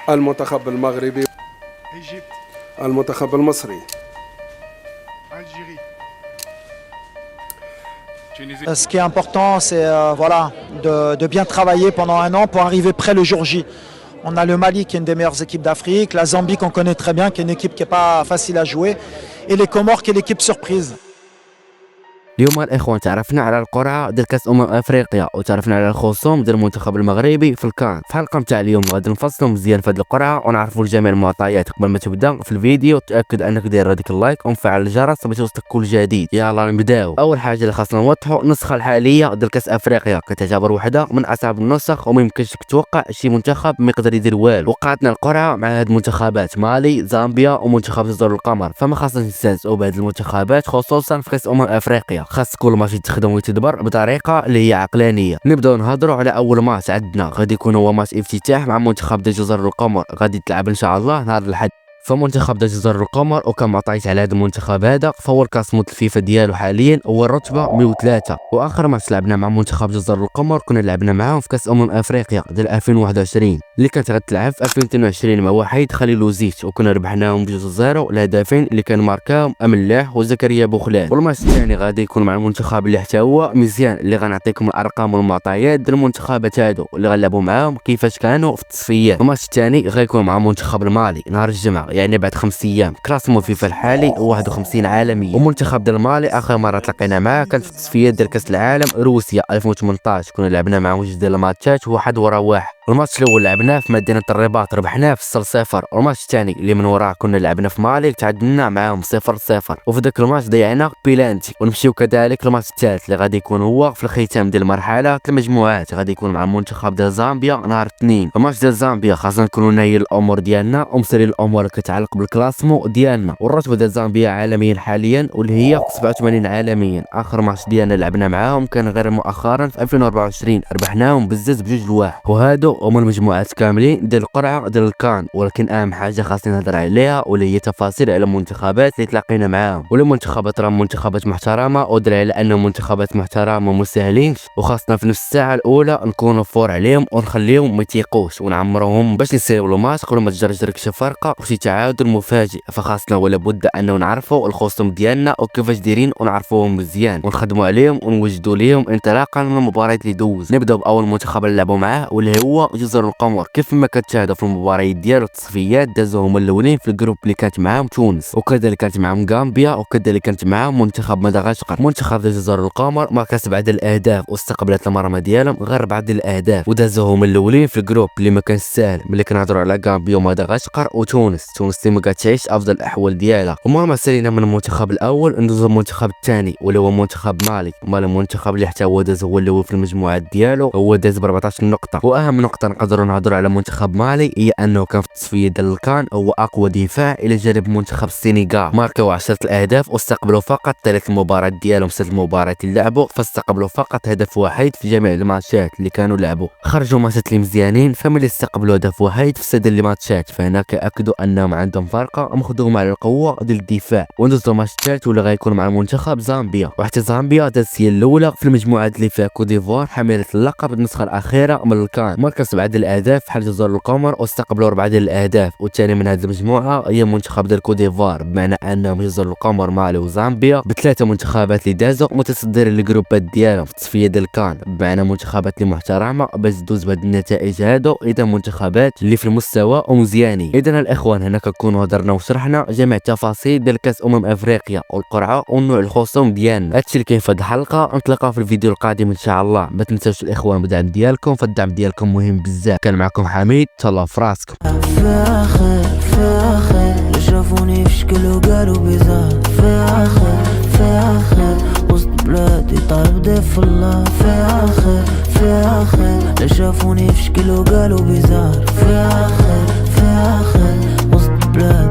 المنتخب المغربي، Égypte, المنتخب المصري، Algérie, Tunisie. Ce qui est important, c'est voilà, de bien travailler pendant un an pour arriver prêt le jour J. On a le Mali qui est une des meilleures équipes d'Afrique, la Zambie qu'on connaît très bien, qui est une équipe qui n'est pas facile à jouer, et les Comores qui est l'équipe surprise. اليوم الاخوان تعرفنا على القرعه ديال كاس افريقيا وتعرفنا على الخصوم ديال المنتخب المغربي في الكان. في الحلقه نتاع اليوم غادي نفصلوا مزيان في هذه القرعه ونعرفوا جميع المعطيات قبل ما تبدا في الفيديو. تاكد انك داير هذيك اللايك ومفعل الجرس باش يوصلك كل جديد. يلا نبداو. اول حاجه اللي خاصنا نوضحوا النسخه الحاليه ديال كاس افريقيا كتعتبر وحده من اصعب النسخ وما يمكنش تتوقع شي منتخب ما يقدر يدير والو. وقعتنا القرعه مع هاد المنتخبات مالي، زامبيا ومنتخب جزر القمر، فما خاصناش نستهزئوا بهاد المنتخبات خصوصا في كاس افريقيا. خاص كل ماتش تخدم وتدبر بطريقه اللي هي عقلانيه. نبداو نهضروا على اول ماتش عندنا، غادي يكون هو ماتش افتتاح مع منتخب جزر القمر، غادي تلعب ان شاء الله نهار الاحد. فمنتخب جزر القمر وكما عطيت على هذا المنتخب هذا فهو الكاسموت الفيفا ديالو حاليا هو الرتبه 103. واخر ماتش لعبنا مع منتخب جزر القمر كنا لعبنا معاهم في كاس افريقيا ديال 2021 اللي كانت غتلعب في 2022 مع وحيد خليل وزيت، وكنا ربحناهم ب2-0. الهدفين اللي كان ماركاهم املاح وزكريا بوخلال. والماتش الثاني غادي يكون مع المنتخب اللي حتى هو مزيان، اللي غنعطيكم الارقام والمعطيات ديال المنتخبات هادو اللي غنلعبوا معاهم كيفاش كانوا في التصفيات. الماتش الثاني غيكون مع منتخب المالي نهار الجمعه، يعني بعد 5 ايام. كلاسمو فيفا الحالي 51 عالميا. ومنتخب ديال المالي اخر مره تلاقينا معاه كانت في التصفيات ديال كاس العالم روسيا 2018، كنا لعبنا معاه جوج ديال الماتشات واحد ورا واحد. الماتش الاول لعبناه في مدينه الرباط ربحناه في 0-0، والماتش الثاني اللي من وراه كنا لعبنا في مالي تعادلنا معاهم 0-0، وفي ذاك الماتش ضيعنا بيلانتي. ونمشيو كذلك الماتش الثالث اللي غادي يكون هو في الختام ديال مرحله المجموعات، غادي يكون مع المنتخب ديال زامبيا نهار الاثنين. الماتش ديال زامبيا خاصنا نكونوا ناهيين الامور ديالنا ومسالين الامور اللي كتعلق بالكلاسمو ديالنا. والرتبه ديال زامبيا عالميا حاليا واللي هي 87 عالميا. اخر ماتش ديالنا لعبنا معاهم كان غير مؤخرا في 2024 ربحناهم بزز ب2-1. وهادو هما المجموعات كاملين ديال القرعه ديال الكان. ولكن اهم حاجه خاصني نهضر عليها واللي هي تفاصيل على المنتخبات اللي تلاقينا معاهم. ولا منتخبات راه منتخبات محترمه ودري على انهم منتخبات محترمه وما ساهلينش، وخاصنا في نفس الساعه الاولى نكونوا فور عليهم ونخليهم ما يتيقوش ونعمروهم باش نسيروا الماتش قبل ما تجرجرك شي فرقه وشي تعادل مفاجئ. فخاصنا ولا بد انه نعرفوا الخصوم ديالنا وكيفاش دايرين ونعرفوهم مزيان ونخدموا عليهم ونوجدوا ليهم انطلاقا من المباريات اللي دوز. نبداو باول منتخب نلعبوا معاه واللي هو جزر القمر. كيف ما كتشاهدوا في المباريات ديالو التصفيات دازوا هما الاولين في الجروب اللي كانت معاهم تونس، وكذلك كانت معاهم غامبيا، وكذلك كانت معاهم منتخب مدغشقر. منتخب جزر القمر ما كسب عدد الاهداف واستقبلت المرمى ديالهم غير 4 ديال الاهداف، ودازوا هما الاولين في الجروب اللي ما كانش ساهل ملي كنهضروا على غامبيا ومدغشقر وتونس. تونس اللي ما كتعيش افضل الاحوال ديالها. وما سالينا من المنتخب الاول ندوزو المنتخب الثاني واللي هو منتخب مالي. المنتخب اللي حتى هو داز هو الاول في المجموعات ديالو، هو داز ب 14 نقطه. واهم نقطه نقدروا نهضروا على منتخب مالي هي انه كان في التصفيه ديال الكان هو اقوى دفاع الى جانب منتخب السنغال. ماركوا 10 الاهداف واستقبلوا فقط 3 المباريات ديالهم. 6 المباريات اللي لعبوا فاستقبلوا فقط هدف واحد في جميع الماتشات اللي كانوا لعبوا. خرجوا ماتشات اللي مزيانين، فملي استقبلوا هدف واحد في 6 الماتشات فهنا كاكدوا انهم عندهم فرقه مخدومه على القوه ديال الدفاع. وندوزو الماتش الثالث واللي غيكون مع المنتخب زامبيا. وحتى زامبيا دازت هي الاولى في المجموعات اللي فيها كوت ديفوار حامله اللقب النسخه الاخيره من الكان. ماركا 7 ديال الاهداف بحال جزر القمر واستقبلوا 4 ديال الاهداف. والثاني من هذه المجموعه هي منتخب ديال كوت ديفوار، بمعنى انهم جزر القمر مالي وزامبيا بثلاثه منتخبات اللي دازوا متصدرين الجروبات ديالهم في التصفيه ديال الكان، بمعنى منتخبات اللي محترمه باش تدوز بهاد النتائج هادو. اذا منتخبات اللي في المستوى ومزيانين. اذا الاخوان هنا كنكونوا هضرنا وشرحنا جميع التفاصيل ديال كاس افريقيا والقرعه ونوع الخصوم ديالنا. هادشي اللي كاين في هاد الحلقه، نتلاقاو في الفيديو القادم ان شاء الله. ما تنساوش الاخوان بالدعم ديالكم، فالدعم ديالكم مهم بزاف. كان معكم حميد، تهلاو في راسكم. في اخر شافوني في شكل وقالوا بيزار. في اخر وسط بلادي طالب ضيف الله. في اخر شافوني في شكل وقالوا بيزار. في اخر وسط بلادي